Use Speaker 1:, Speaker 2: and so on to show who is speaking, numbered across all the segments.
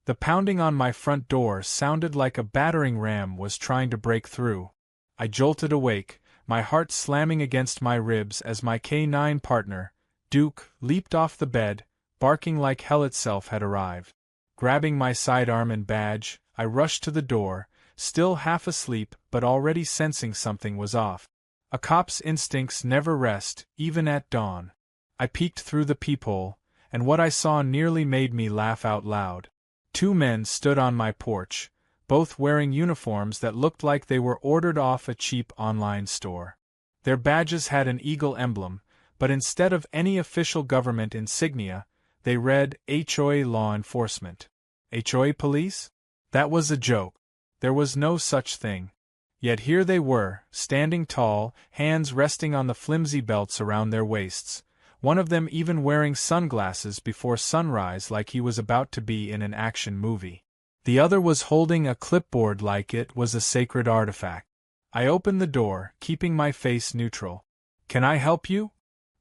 Speaker 1: The pounding on my front door sounded like a battering ram was trying to break through. I jolted awake, my heart slamming against my ribs as my K9 partner, Duke, leaped off the bed, barking like hell itself had arrived. Grabbing my sidearm and badge, I rushed to the door, still half asleep but already sensing something was off. A cop's instincts never rest, even at dawn. I peeked through the peephole, and what I saw nearly made me laugh out loud. 2 men stood on my porch, both wearing uniforms that looked like they were ordered off a cheap online store. Their badges had an eagle emblem, but instead of any official government insignia, they read HOA Law Enforcement. HOA Police? That was a joke. There was no such thing. Yet here they were, standing tall, hands resting on the flimsy belts around their waists, one of them even wearing sunglasses before sunrise like he was about to be in an action movie. The other was holding a clipboard like it was a sacred artifact. I opened the door, keeping my face neutral. "Can I help you?"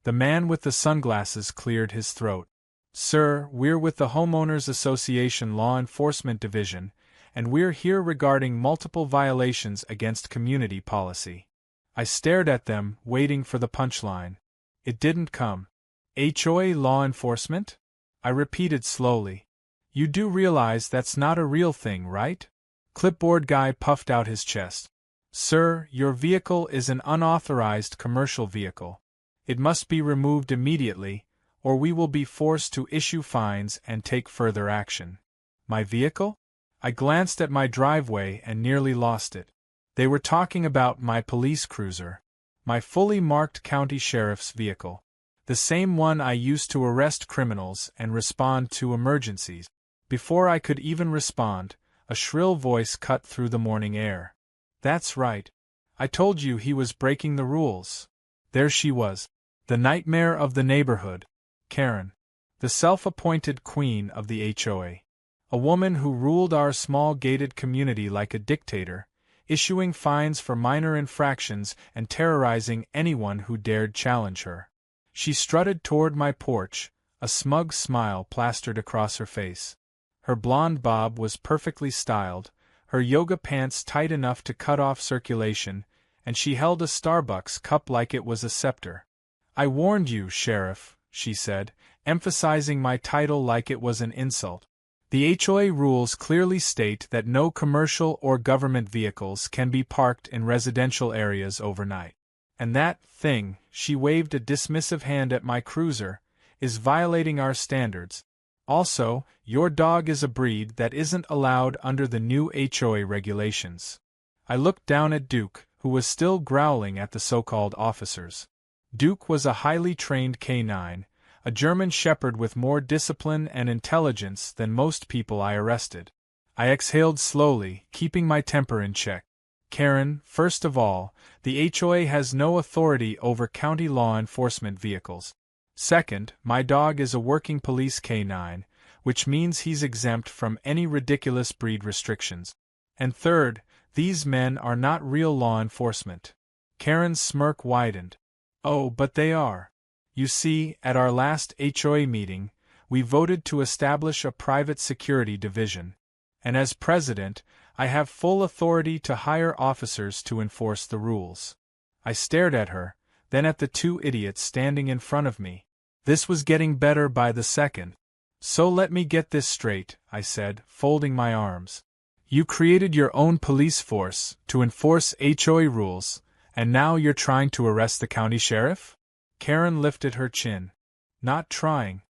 Speaker 1: The man with the sunglasses cleared his throat. "Sir, we're with the Homeowners Association Law Enforcement Division, and we're here regarding multiple violations against community policy." I stared at them, waiting for the punchline. It didn't come. HOA Law Enforcement? I repeated slowly. "You do realize that's not a real thing, right?" Clipboard guy puffed out his chest. "Sir, your vehicle is an unauthorized commercial vehicle. It must be removed immediately, or we will be forced to issue fines and take further action." My vehicle? I glanced at my driveway and nearly lost it. They were talking about my police cruiser. My fully marked county sheriff's vehicle. The same one I used to arrest criminals and respond to emergencies. Before I could even respond, a shrill voice cut through the morning air. "That's right. I told you he was breaking the rules." There she was. The nightmare of the neighborhood. Karen. The self-appointed queen of the HOA. A woman who ruled our small gated community like a dictator, issuing fines for minor infractions and terrorizing anyone who dared challenge her. She strutted toward my porch, a smug smile plastered across her face. Her blonde bob was perfectly styled, her yoga pants tight enough to cut off circulation, and she held a Starbucks cup like it was a scepter. "I warned you, Sheriff," she said, emphasizing my title like it was an insult. "The HOA rules clearly state that no commercial or government vehicles can be parked in residential areas overnight. And that thing," she waved a dismissive hand at my cruiser, "is violating our standards. Also, your dog is a breed that isn't allowed under the new HOA regulations." I looked down at Duke, who was still growling at the so-called officers. Duke was a highly trained K9, a German shepherd with more discipline and intelligence than most people I arrested. I exhaled slowly, keeping my temper in check. "Karen, first of all, the HOA has no authority over county law enforcement vehicles. Second, my dog is a working police K9, which means he's exempt from any ridiculous breed restrictions. And third, these men are not real law enforcement." Karen's smirk widened. "Oh, but they are. You see, at our last HOA meeting, we voted to establish a private security division. And as president, I have full authority to hire officers to enforce the rules." I stared at her, then at the 2 idiots standing in front of me. This was getting better by the second. "So let me get this straight," I said, folding my arms. "You created your own police force to enforce HOA rules, and now you're trying to arrest the county sheriff?" Karen lifted her chin. "Not trying.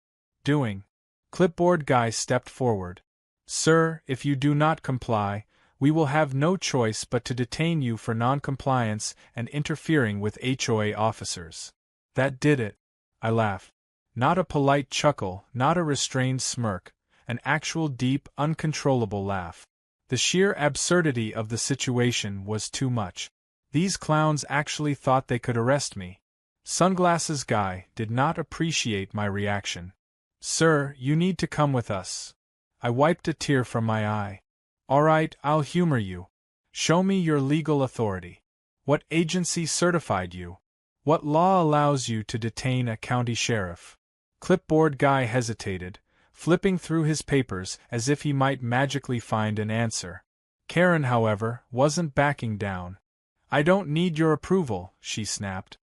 Speaker 1: Doing." Clipboard guy stepped forward. "Sir, if you do not comply, we will have no choice but to detain you for non-compliance and interfering with HOA officers." That did it. I laughed. Not a polite chuckle, not a restrained smirk, an actual deep, uncontrollable laugh. The sheer absurdity of the situation was too much. These clowns actually thought they could arrest me. Sunglasses guy did not appreciate my reaction. "Sir, you need to come with us." I wiped a tear from my eye. "All right, I'll humor you. Show me your legal authority. What agency certified you? What law allows you to detain a county sheriff?" Clipboard guy hesitated, flipping through his papers as if he might magically find an answer. Karen, however, wasn't backing down. "I don't need your approval," she snapped.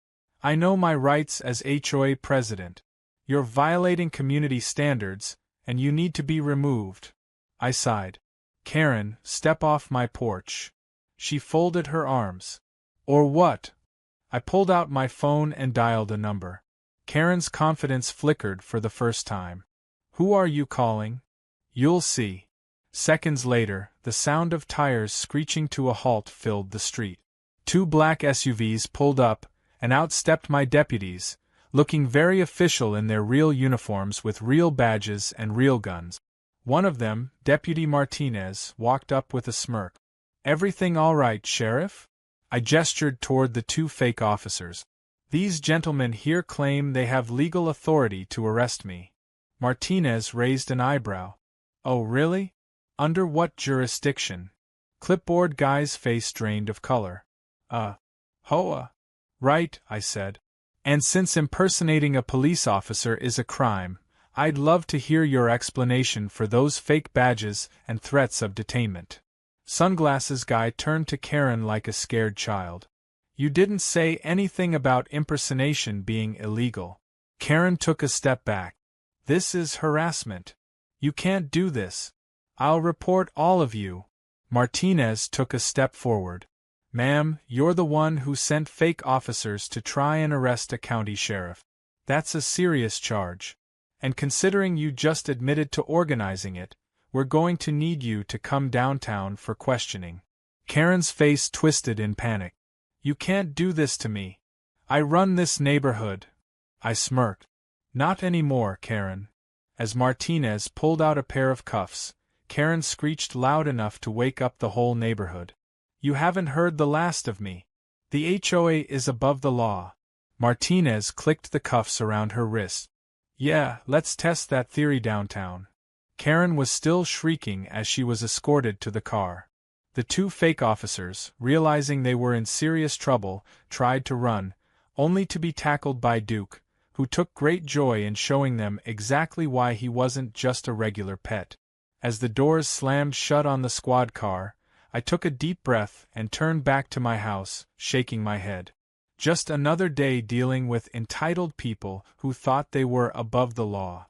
Speaker 1: "I know my rights as HOA president. You're violating community standards, and you need to be removed." I sighed. "Karen, step off my porch." She folded her arms. "Or what?" I pulled out my phone and dialed a number. Karen's confidence flickered for the first time. "Who are you calling?" "You'll see." Seconds later, the sound of tires screeching to a halt filled the street. 2 black SUVs pulled up, and out stepped my deputies, looking very official in their real uniforms with real badges and real guns. One of them, Deputy Martinez, walked up with a smirk. "Everything all right, Sheriff?" I gestured toward the 2 fake officers. "These gentlemen here claim they have legal authority to arrest me." Martinez raised an eyebrow. "Oh, really? Under what jurisdiction?" Clipboard guy's face drained of color. HOA. "Right," I said. "And since impersonating a police officer is a crime, I'd love to hear your explanation for those fake badges and threats of detainment." Sunglasses guy turned to Karen like a scared child. "You didn't say anything about impersonation being illegal." Karen took a step back. "This is harassment. You can't do this. I'll report all of you." Martinez took a step forward. "Ma'am, you're the one who sent fake officers to try and arrest a county sheriff. That's a serious charge. And considering you just admitted to organizing it, we're going to need you to come downtown for questioning." Karen's face twisted in panic. "You can't do this to me. I run this neighborhood." I smirked. "Not anymore, Karen." As Martinez pulled out a pair of cuffs, Karen screeched loud enough to wake up the whole neighborhood. "You haven't heard the last of me. The HOA is above the law." Martinez clicked the cuffs around her wrist. "Yeah, let's test that theory downtown." Karen was still shrieking as she was escorted to the car. The 2 fake officers, realizing they were in serious trouble, tried to run, only to be tackled by Duke, who took great joy in showing them exactly why he wasn't just a regular pet. As the doors slammed shut on the squad car, I took a deep breath and turned back to my house, shaking my head. Just another day dealing with entitled people who thought they were above the law.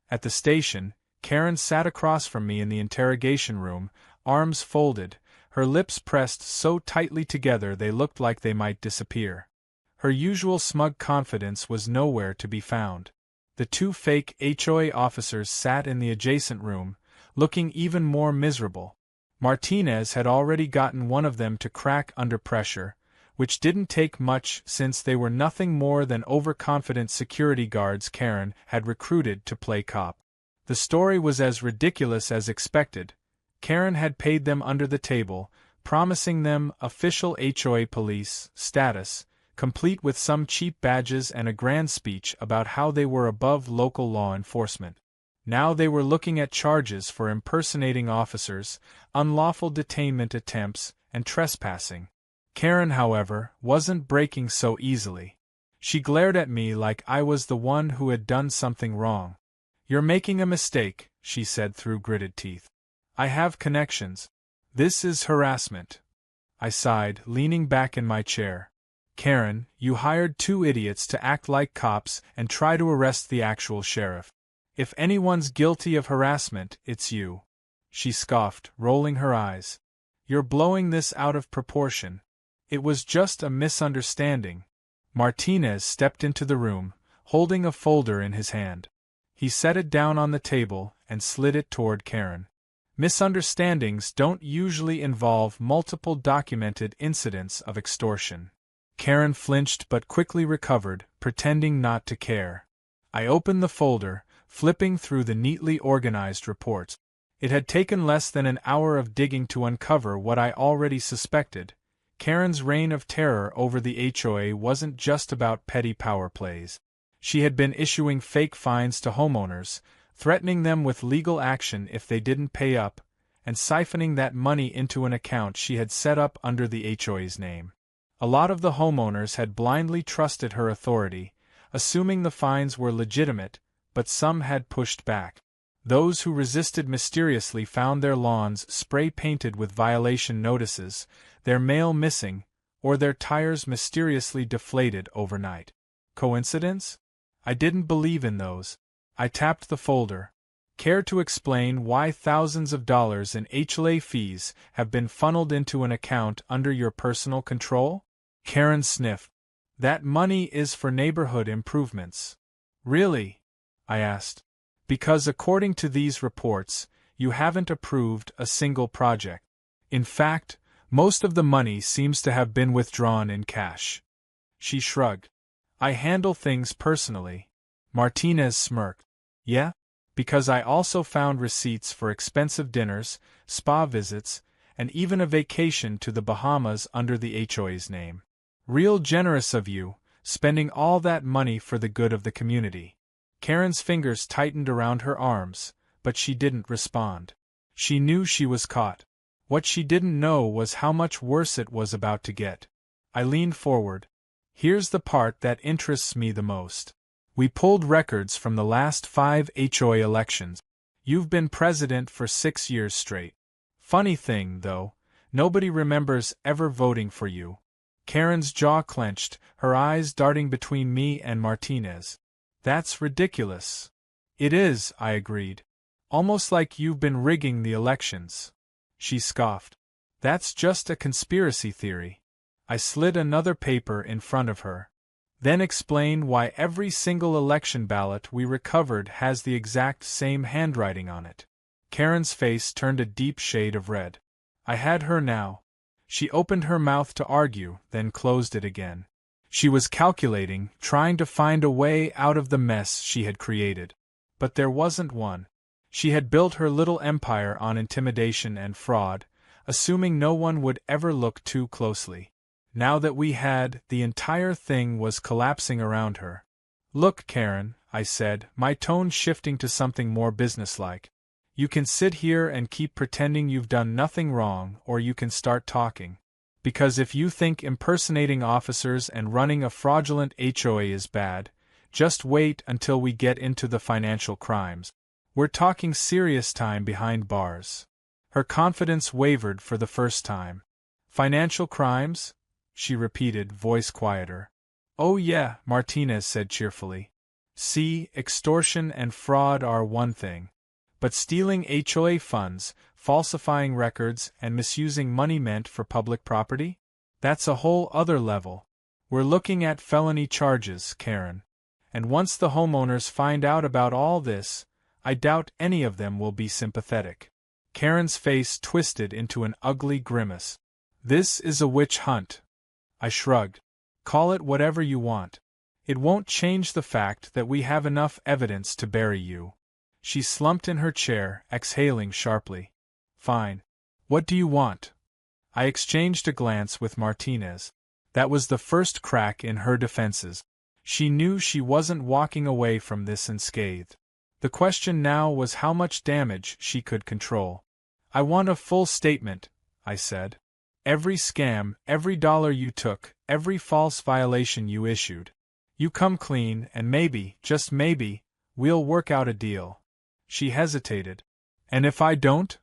Speaker 1: At the station, Karen sat across from me in the interrogation room, arms folded, her lips pressed so tightly together they looked like they might disappear. Her usual smug confidence was nowhere to be found. The 2 fake HOA officers sat in the adjacent room, looking even more miserable. Martinez had already gotten one of them to crack under pressure, which didn't take much since they were nothing more than overconfident security guards Karen had recruited to play cop. The story was as ridiculous as expected. Karen had paid them under the table, promising them official HOA police status, complete with some cheap badges and a grand speech about how they were above local law enforcement. Now they were looking at charges for impersonating officers, unlawful detainment attempts, and trespassing. Karen, however, wasn't breaking so easily. She glared at me like I was the one who had done something wrong. "You're making a mistake," she said through gritted teeth. "I have connections. This is harassment." I sighed, leaning back in my chair. "Karen, you hired 2 idiots to act like cops and try to arrest the actual sheriff. If anyone's guilty of harassment, it's you." She scoffed, rolling her eyes. "You're blowing this out of proportion. It was just a misunderstanding." Martinez stepped into the room, holding a folder in his hand. He set it down on the table and slid it toward Karen. "Misunderstandings don't usually involve multiple documented incidents of extortion." Karen flinched but quickly recovered, pretending not to care. I opened the folder, flipping through the neatly organized reports. It had taken less than an hour of digging to uncover what I already suspected. Karen's reign of terror over the HOA wasn't just about petty power plays. She had been issuing fake fines to homeowners, threatening them with legal action if they didn't pay up, and siphoning that money into an account she had set up under the HOA's name. A lot of the homeowners had blindly trusted her authority, assuming the fines were legitimate, but some had pushed back. Those who resisted mysteriously found their lawns spray-painted with violation notices, their mail missing, or their tires mysteriously deflated overnight. Coincidence? I didn't believe in those. I tapped the folder. Care to explain why thousands of dollars in HOA fees have been funneled into an account under your personal control? Karen sniffed. That money is for neighborhood improvements. Really? I asked. Because according to these reports, you haven't approved a single project. In fact, most of the money seems to have been withdrawn in cash. She shrugged. I handle things personally. Martinez smirked. Yeah? Because I also found receipts for expensive dinners, spa visits, and even a vacation to the Bahamas under the HOA's name. Real generous of you, spending all that money for the good of the community. Karen's fingers tightened around her arms, but she didn't respond. She knew she was caught. What she didn't know was how much worse it was about to get. I leaned forward. Here's the part that interests me the most. We pulled records from the last 5 HOA elections. You've been president for 6 years straight. Funny thing, though, nobody remembers ever voting for you. Karen's jaw clenched, her eyes darting between me and Martinez. That's ridiculous. It is, I agreed. Almost like you've been rigging the elections. She scoffed. That's just a conspiracy theory. I slid another paper in front of her. Then explain why every single election ballot we recovered has the exact same handwriting on it. Karen's face turned a deep shade of red. I had her now. She opened her mouth to argue, then closed it again. She was calculating, trying to find a way out of the mess she had created. But there wasn't one. She had built her little empire on intimidation and fraud, assuming no one would ever look too closely. Now that we had, the entire thing was collapsing around her. Look, Karen, I said, my tone shifting to something more businesslike. You can sit here and keep pretending you've done nothing wrong, or you can start talking. Because if you think impersonating officers and running a fraudulent HOA is bad, just wait until we get into the financial crimes. We're talking serious time behind bars. Her confidence wavered for the first time. Financial crimes? She repeated, voice quieter. Oh yeah, Martinez said cheerfully. See, extortion and fraud are one thing. But stealing HOA funds, falsifying records, and misusing money meant for public property? That's a whole other level. We're looking at felony charges, Karen. And once the homeowners find out about all this, I doubt any of them will be sympathetic. Karen's face twisted into an ugly grimace. This is a witch hunt. I shrugged. Call it whatever you want. It won't change the fact that we have enough evidence to bury you. She slumped in her chair, exhaling sharply. Fine. What do you want? I exchanged a glance with Martinez. That was the first crack in her defenses. She knew she wasn't walking away from this unscathed. The question now was how much damage she could control. I want a full statement, I said. Every scam, every dollar you took, every false violation you issued. You come clean and maybe, just maybe, we'll work out a deal. She hesitated. And if I don't?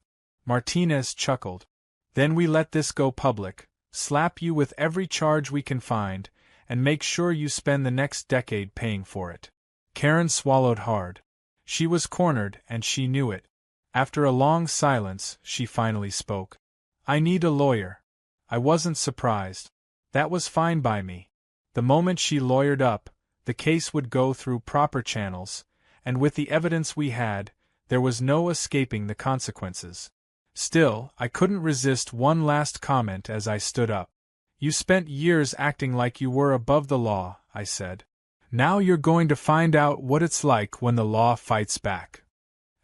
Speaker 1: Martinez chuckled. Then we let this go public, slap you with every charge we can find, and make sure you spend the next decade paying for it. Karen swallowed hard. She was cornered and she knew it. After a long silence, she finally spoke. I need a lawyer. I wasn't surprised. That was fine by me. The moment she lawyered up, the case would go through proper channels, and with the evidence we had, there was no escaping the consequences. Still, I couldn't resist one last comment as I stood up. You spent years acting like you were above the law, I said. Now you're going to find out what it's like when the law fights back.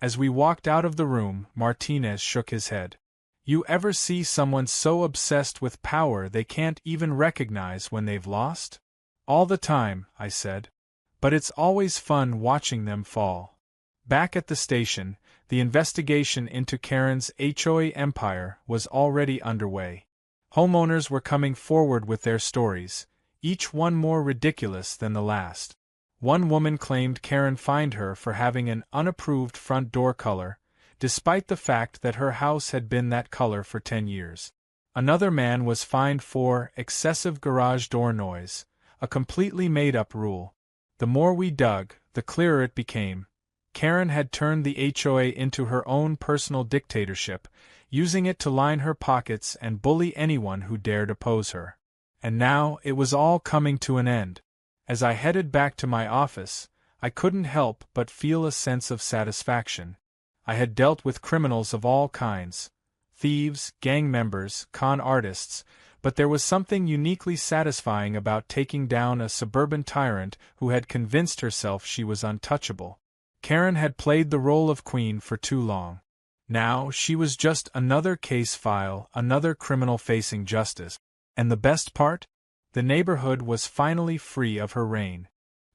Speaker 1: As we walked out of the room, Martinez shook his head. You ever see someone so obsessed with power they can't even recognize when they've lost? All the time, I said. But it's always fun watching them fall. Back at the station, the investigation into Karen's HOA empire was already underway. Homeowners were coming forward with their stories, each one more ridiculous than the last. One woman claimed Karen fined her for having an unapproved front door color, despite the fact that her house had been that color for 10 years. Another man was fined for excessive garage door noise, a completely made-up rule. The more we dug, the clearer it became. Karen had turned the HOA into her own personal dictatorship, using it to line her pockets and bully anyone who dared oppose her. And now it was all coming to an end. As I headed back to my office, I couldn't help but feel a sense of satisfaction. I had dealt with criminals of all kinds, thieves, gang members, con artists, but there was something uniquely satisfying about taking down a suburban tyrant who had convinced herself she was untouchable. Karen had played the role of queen for too long. Now she was just another case file, another criminal facing justice. And the best part? The neighborhood was finally free of her reign.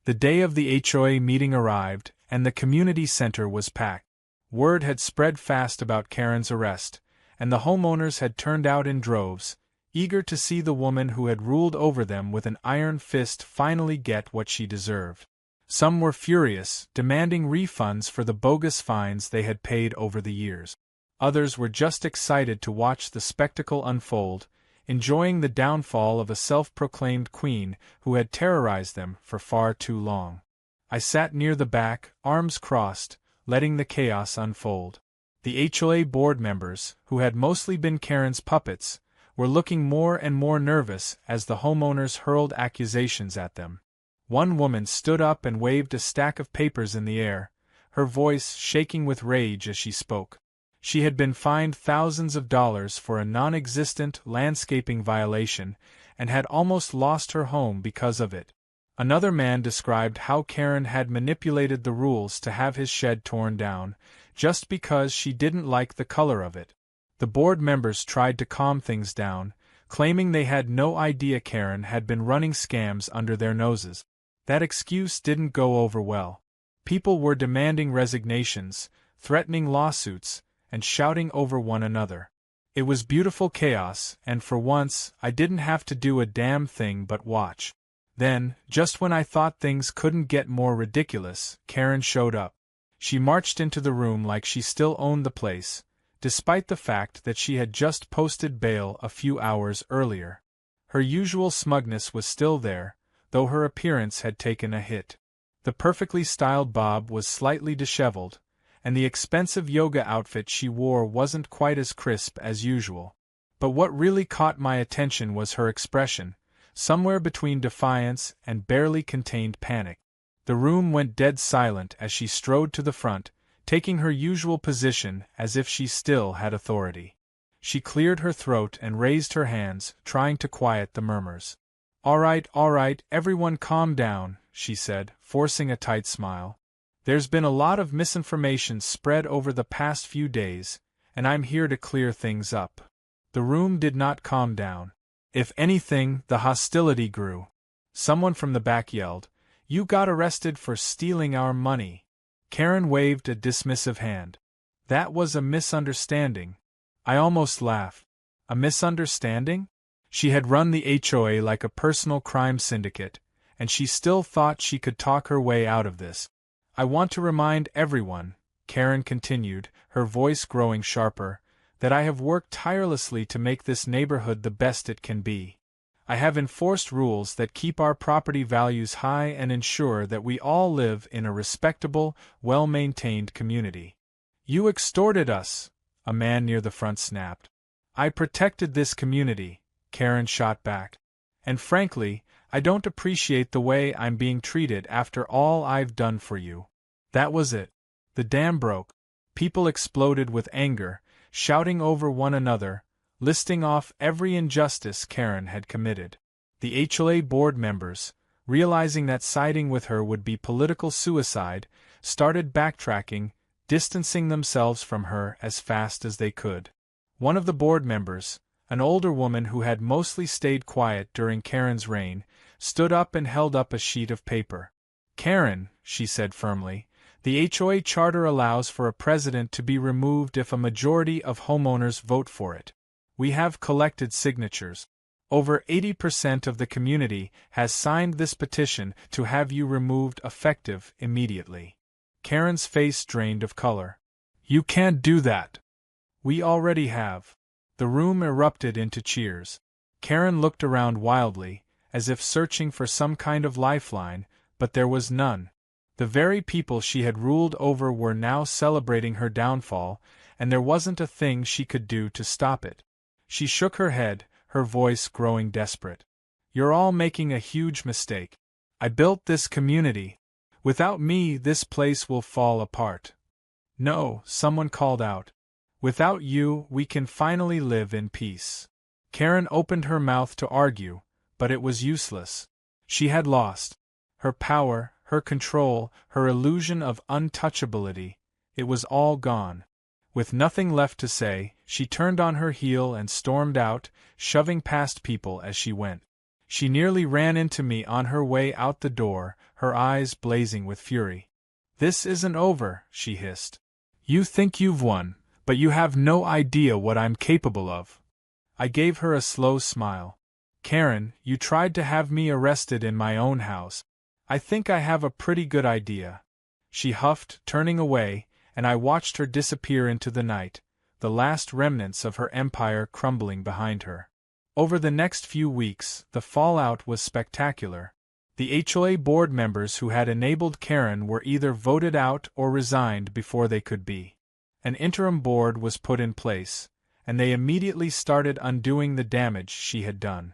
Speaker 1: The day of the HOA meeting arrived, and the community center was packed. Word had spread fast about Karen's arrest, and the homeowners had turned out in droves, eager to see the woman who had ruled over them with an iron fist finally get what she deserved. Some were furious, demanding refunds for the bogus fines they had paid over the years. Others were just excited to watch the spectacle unfold, enjoying the downfall of a self-proclaimed queen who had terrorized them for far too long. I sat near the back, arms crossed, letting the chaos unfold. The HOA board members, who had mostly been Karen's puppets, were looking more and more nervous as the homeowners hurled accusations at them. One woman stood up and waved a stack of papers in the air, her voice shaking with rage as she spoke. She had been fined thousands of dollars for a non-existent landscaping violation and had almost lost her home because of it. Another man described how Karen had manipulated the rules to have his shed torn down, just because she didn't like the color of it. The board members tried to calm things down, claiming they had no idea Karen had been running scams under their noses. That excuse didn't go over well. People were demanding resignations, threatening lawsuits, and shouting over one another. It was beautiful chaos, and for once, I didn't have to do a damn thing but watch. Then, just when I thought things couldn't get more ridiculous, Karen showed up. She marched into the room like she still owned the place, despite the fact that she had just posted bail a few hours earlier. Her usual smugness was still there, though her appearance had taken a hit. The perfectly styled bob was slightly disheveled, and the expensive yoga outfit she wore wasn't quite as crisp as usual. But what really caught my attention was her expression, somewhere between defiance and barely contained panic. The room went dead silent as she strode to the front, taking her usual position as if she still had authority. She cleared her throat and raised her hands, trying to quiet the murmurs. All right, everyone calm down," she said, forcing a tight smile. "There's been a lot of misinformation spread over the past few days, and I'm here to clear things up." The room did not calm down. If anything, the hostility grew. Someone from the back yelled, "You got arrested for stealing our money." Karen waved a dismissive hand. "That was a misunderstanding." I almost laughed. A misunderstanding? She had run the HOA like a personal crime syndicate, and she still thought she could talk her way out of this. "I want to remind everyone," Karen continued, her voice growing sharper, "that I have worked tirelessly to make this neighborhood the best it can be. I have enforced rules that keep our property values high and ensure that we all live in a respectable, well-maintained community." "You extorted us," a man near the front snapped. "I protected this community," Karen shot back. "And frankly, I don't appreciate the way I'm being treated after all I've done for you." That was it. The dam broke. People exploded with anger, shouting over one another, listing off every injustice Karen had committed. The HOA board members, realizing that siding with her would be political suicide, started backtracking, distancing themselves from her as fast as they could. One of the board members, an older woman who had mostly stayed quiet during Karen's reign, stood up and held up a sheet of paper. "Karen," she said firmly, "the HOA charter allows for a president to be removed if a majority of homeowners vote for it. We have collected signatures. Over 80% of the community has signed this petition to have you removed effective immediately. Karen's face drained of color. You can't do that. We already have. The room erupted into cheers. Karen looked around wildly, as if searching for some kind of lifeline, but there was none. The very people she had ruled over were now celebrating her downfall, and there wasn't a thing she could do to stop it. She shook her head, her voice growing desperate. You're all making a huge mistake. I built this community. Without me, this place will fall apart. No, someone called out. Without you, we can finally live in peace. Karen opened her mouth to argue, but it was useless. She had lost. Her power, her control, her illusion of untouchability, it was all gone. With nothing left to say, she turned on her heel and stormed out, shoving past people as she went. She nearly ran into me on her way out the door, her eyes blazing with fury. This isn't over, she hissed. You think you've won, but you have no idea what I'm capable of. I gave her a slow smile. Karen, you tried to have me arrested in my own house. I think I have a pretty good idea. She huffed, turning away, and I watched her disappear into the night, the last remnants of her empire crumbling behind her. Over the next few weeks, the fallout was spectacular. The HOA board members who had enabled Karen were either voted out or resigned before they could be. An interim board was put in place, and they immediately started undoing the damage she had done.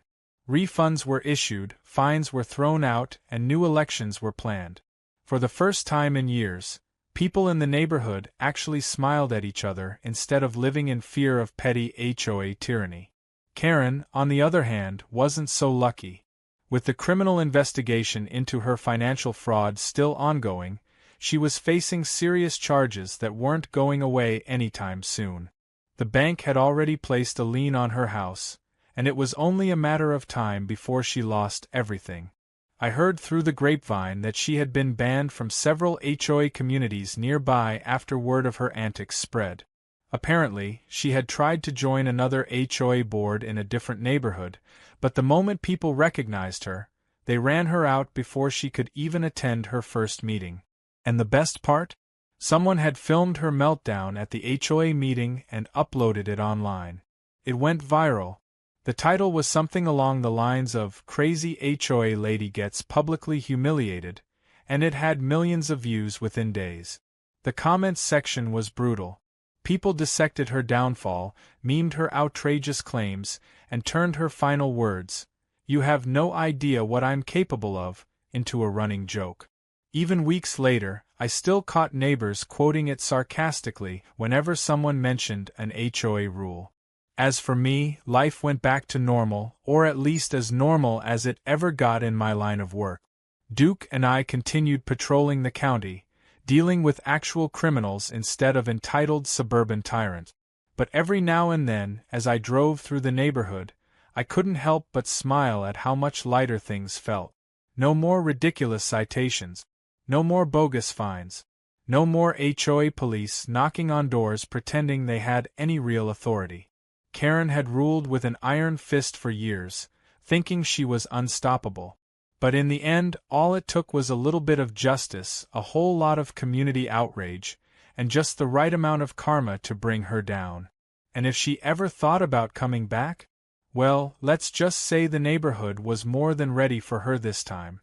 Speaker 1: Refunds were issued, fines were thrown out, and new elections were planned. For the first time in years, people in the neighborhood actually smiled at each other instead of living in fear of petty HOA tyranny. Karen, on the other hand, wasn't so lucky. With the criminal investigation into her financial fraud still ongoing, she was facing serious charges that weren't going away anytime soon. The bank had already placed a lien on her house, and it was only a matter of time before she lost everything. I heard through the grapevine that she had been banned from several HOA communities nearby after word of her antics spread. Apparently, she had tried to join another HOA board in a different neighborhood, but the moment people recognized her, they ran her out before she could even attend her first meeting. And the best part? Someone had filmed her meltdown at the HOA meeting and uploaded it online. It went viral. The title was something along the lines of "Crazy HOA Lady Gets Publicly Humiliated," and it had millions of views within days. The comments section was brutal. People dissected her downfall, memed her outrageous claims, and turned her final words, "You have no idea what I'm capable of," into a running joke. Even weeks later, I still caught neighbors quoting it sarcastically whenever someone mentioned an HOA rule. As for me, life went back to normal, or at least as normal as it ever got in my line of work. Duke and I continued patrolling the county, dealing with actual criminals instead of entitled suburban tyrants. But every now and then, as I drove through the neighborhood, I couldn't help but smile at how much lighter things felt. No more ridiculous citations. No more bogus fines. No more HOA police knocking on doors pretending they had any real authority. Karen had ruled with an iron fist for years, thinking she was unstoppable. But in the end, all it took was a little bit of justice, a whole lot of community outrage, and just the right amount of karma to bring her down. And if she ever thought about coming back? Well, let's just say the neighborhood was more than ready for her this time.